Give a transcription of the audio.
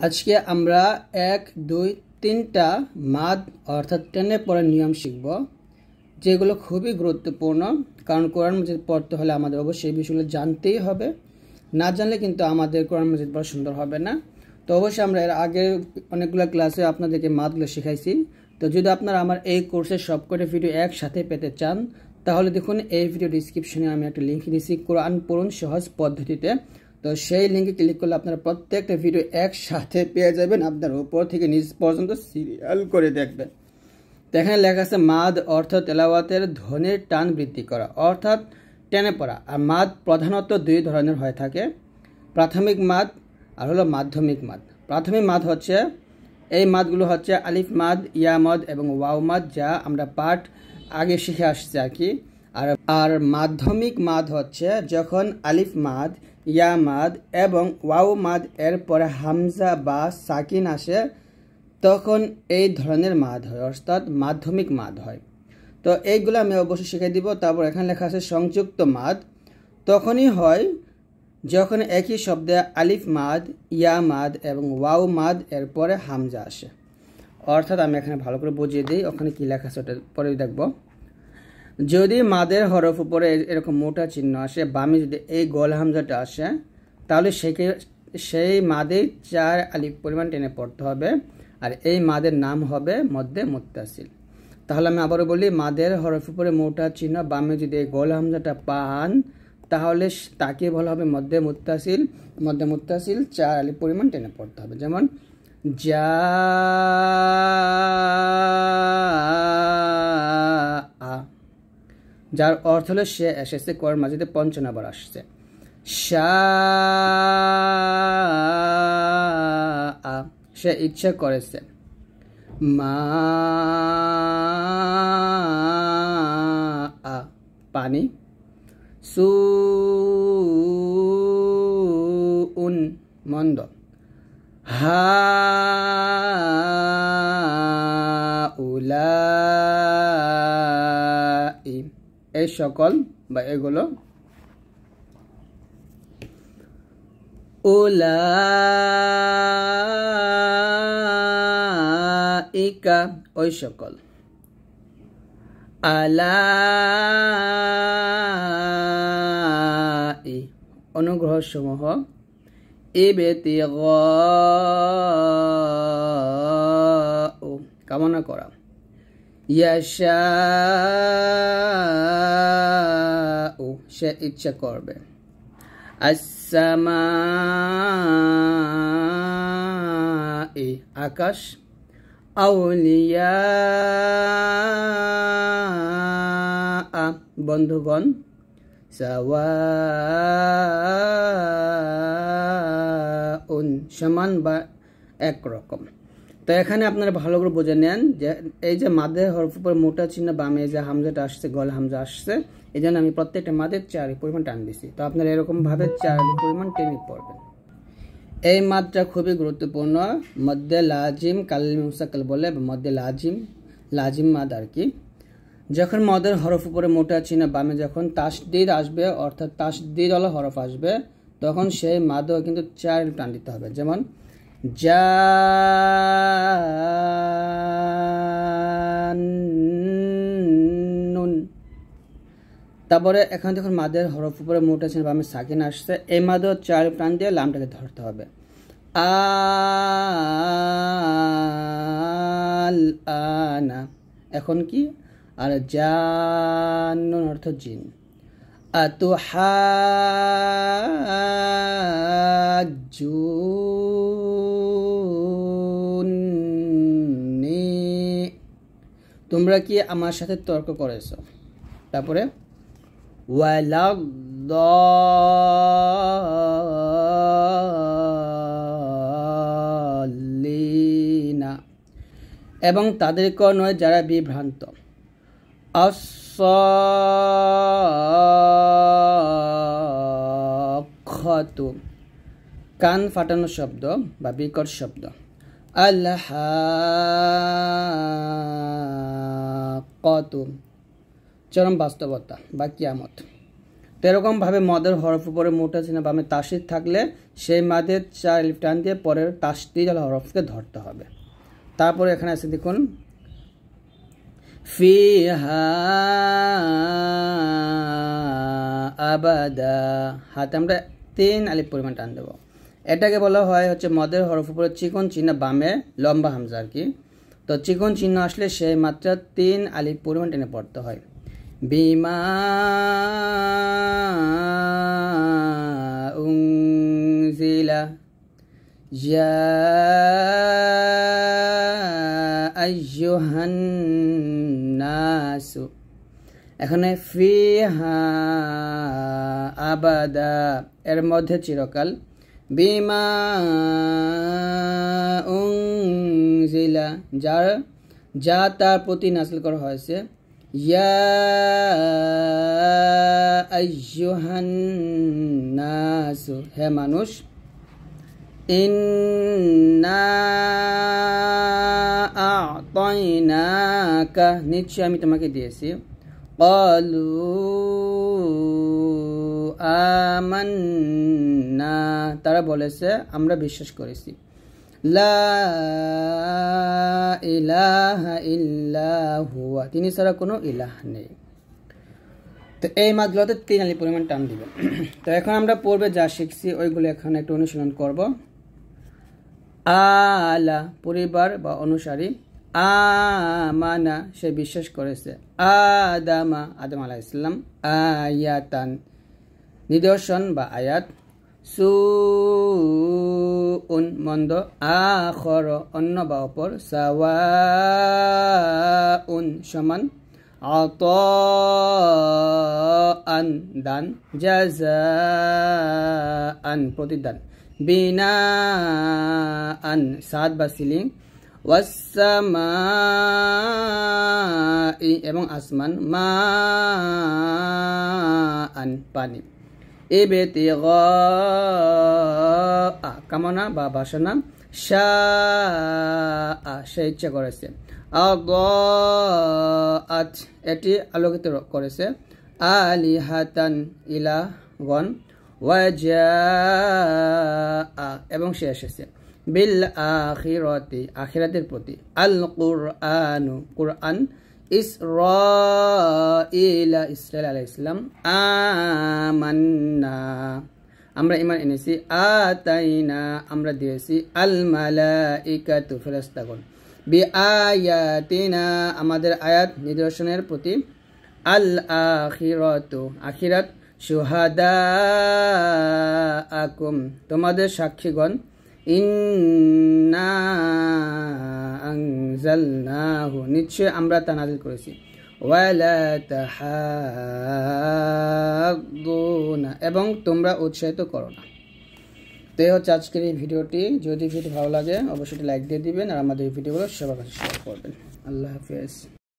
আজকে আমরা 1, 2, 3টা মাদ অর্থাৎ টেনে পড়ার নিয়ম শিখব, যেগুলো খুবই গুরুত্বপূর্ণ। কারণ কোরআন মাজিদ পড়তে হলে আমাদের অবশ্যই এই বিষয়গুলো জানতেই হবে। না জানলে কিন্তু আমাদের কোরআন মাজিদ পড়া সুন্দর হবে না। তো অবশ্যই আমরা এর আগে অনেকগুলো ক্লাসে আপনাদেরকে মাদগুলো শেখাইছি। তো যদি আপনারা আমার এই কোর্সের সবকটা ভিডিও একসাথে পেতে চান, তাহলে দেখুন এই ভিডিও ডিসক্রিপশনে আমি একটা লিঙ্ক দিয়েছি, কোরআন পড়ুন সহজ পদ্ধতিতে। তো সেই লিঙ্কে ক্লিক করলে আপনারা প্রত্যেকটা ভিডিও একসাথে পেয়ে যাবেন, আপনার উপর থেকে নিচ পর্যন্ত সিরিয়াল করে দেখবেন। তো এখানে লেখা আছে মাদ অর্থ তেলাওয়াতের ধ্বনির টান বৃদ্ধি করা, অর্থাৎ টেনে পড়া। আর মাদ প্রধানত দুই ধরনের হয়ে থাকে, প্রাথমিক মাদ আর হলো মাধ্যমিক মাদ। প্রাথমিক মাদ হচ্ছে এই মাদগুলো হচ্ছে আলিফ মাদ, ইয়া মাদ এবং ওয়াও মাদ, যা আমরা পাঠ আগে শিখে আসছি আর কি। আর মাধ্যমিক মাদ হচ্ছে যখন আলিফ মাদ, ইয়া মাদ এবং ওয়াও মাদ এর পরে হামজা বা সাকিন আসে, তখন এই ধরনের মাদ হয়, অর্থাৎ মাধ্যমিক মাদ হয়। তো এইগুলো আমি অবশ্যই শিখিয়ে দিব। তারপর এখানে লেখা আছে সংযুক্ত মাদ, তখনই হয় যখন একই শব্দে আলিফ মাদ, ইয়া মাদ এবং ওয়াও মাদ এর পরে হামজা আসে। অর্থাৎ আমি এখানে ভালো করে বুঝিয়ে দিই, ওখানে কি লেখা আছে ওটা পরে দেখব। যদি মাদের হরফ উপরে এরকম মোটা চিহ্ন আসে, বামে যদি এই গোল হামজাটা আসে, তাহলে সেই মাদে 4 আলিফ পরিমাণ টেনে পড়তে হবে, আর এই মাদের নাম হবে মধ্যে মুত্তাসিল। তাহলে আমি আবারও বলি, মাদের হরফ উপরে মোটা চিহ্ন বামে যদি এই গোল হামজাটা পান, তাহলে তাকে বলা হবে মধ্যে মুত্তাসিল। মধ্যে মুত্তাসিল 4 আলিফ পরিমাণ টেনে পড়তে হবে, যেমন যা আ, যার অর্থ হলো সে এসেছে, কোরআন মাজিদে 55 বার আসছে। শাআ, সে ইচ্ছা করেছে। মা আ, পানি। সুউন, মন্দ। হাউলাই, এই সকল বা এগুলো। উলাইকা, ওই সকল। আলাই, অনুগ্রহ সমূহ। ইবতিগাউ, কামনা করা। ইয়াশাউ, সে ইচ্ছা করবে। আসসামাই, আকাশ। আউলিয়া, বন্ধুগণ। সাওয়াউন, সমান বা একরকম। তো এখানে আপনারা ভালো করে বুঝে নেন যে এই যে মাদের হরফ উপর মোটা চিহ্ন বামে যে হামজাটা আসছে, গল হামজা আসছে, এই জন্য আমি প্রত্যেকটা মাদের 4 পরিমাণ টান দিছি। তো আপনারা এরকম ভাবে 4 পরিমাণ টেনে পড়বেন। এই মাদটা খুবই গুরুত্বপূর্ণ, মধ্যে লাজিম, কালিম মুসাক্কাল বলে, মধ্যে লাজিম মাদ আর কি। যখন মদের হরফ উপরে মোটা চিহ্ন বামে যখন তাসদিদ আসবে, অর্থাৎ তাসদিদ ওয়ালা হরফ আসবে, তখন সেই মাদও কিন্তু 4 টান দিতে হবে, যেমন জান্নুন। তারপরে এখানে দেখুন মাদের হরফ উপরে মোটা চিহ্ন বামে সাকিন আসছে, এই মাদও 4 টান দিয়ে লামটাকে ধরতে হবে। আল আনা, এখন কি? আর জান্নুন অর্থ জিন। আতুহাজ্জুনি, তোমরা কি আমার সাথে তর্ক করেছ। তারপরে ওয়ালাদ্দাল্লিনা, এবং তাদেরকেও নয় যারা বিভ্রান্ত। আস-সাখাতু, কান ফাটানো শব্দ বা বিকট শব্দ। আল-হাক্কাতু, চরম বাস্তবতা বা কিয়ামত। তো এরকমভাবে মদের হরফ উপরে মোটা চিহ্ন বামে তাসদিদ থাকলে সেই মাদের 4 আলিফ টান দিয়ে পরের তাসদিদ হরফকে ধরতে হবে। তারপরে এখানে আছে দেখুন ফিহা আবাদা, হাতে আমরা 3 আলিফ পরিমাণ টান দেব। এটাকে বলা হয় হচ্ছে মদের হরফ উপরে চিকন চিহ্ন বামে লম্বা হামজা আর কি। তো চিকন চিহ্ন আসলে সেই মাত্রা 3 আলিফ পরিমাণ টেনে পড়তে হয়। বিমা উনজিলা ইয়া আইয়ুহান নাসু, এখানে ফিহা আবাদা এর মধ্যে চিরকাল, বিমা উনজিলা যা তার প্রতি নাযিল করা হয়েছে, ইয়া আইয়ুহান নাসু হে মানুষ, ইন্না আ'তাইনাকা নিশ্চয় আমি তোমাকে দিয়েছি, ক্বালু আমান্না তারা বলেছে আমরা বিশ্বাস করেছি, লা ইলাহা ইল্লা হুয়া তিনি ছাড়া কোনো ইলাহ নেই। তো এই মাদগুলোতে 3 আলিফ পরিমাণ টান দিবেন। তো এখন আমরা পূর্বে যা শিখছি ওইগুলো এখন একটু অনুশীলন করব। আলা পরিবার বা অনুসারী, আমানা সে বিশ্বাস করেছে, আদম আলাইহিস সালাম, আয়াতান নিদর্শন বা আয়াত, সুউন মন্দ, আখর অন্য বা অপর, সাওয়াউন সমান, আতাআন দান, জাযাআন প্রতিদান, বিনাআন সাদ বা সিলিং, ওয়াসসামাই এবং আসমান, মাআন পানি, ইবতিগা কামনা বা বাসনা, শাআ সে ইচ্ছা করেছে, আদাআত এটি আলোকিত করেছে, আলিহাতান ইলাহগণ, ওয়াজাআ এবং সে এসেছে, বিল আখিরাতি আখিরাতের প্রতি, আল কুরআনু কুরআন, ইসরাঈল আলাইহিস সালাম, আমান্না আমরা ঈমান এনেছি, আতাইনা আমরা দিয়েছি, আল মালাইকাতু ফেরেশতাগণ, বিআয়াতিনা আমাদের আয়াত নিদর্শনের প্রতি, আল আখিরাতু আখিরাত, শুহাদাআকুম তোমাদের সাক্ষীগণ, ইন্না আনজালনাহু নিশ্চয় আমরা তা নাযিল করেছি, ওয়ালা তাহাদ্দুনা এবং তোমরা উৎসাহিত করো না। তো এই হচ্ছে আজকের এই ভিডিওটি। যদি ভিডিও ভালো লাগে অবশ্যই লাইক দিয়ে দিবেন আর আমাদের এই ভিডিওগুলো সবার কাছে শেয়ার করবেন। আল্লাহ হাফেজ।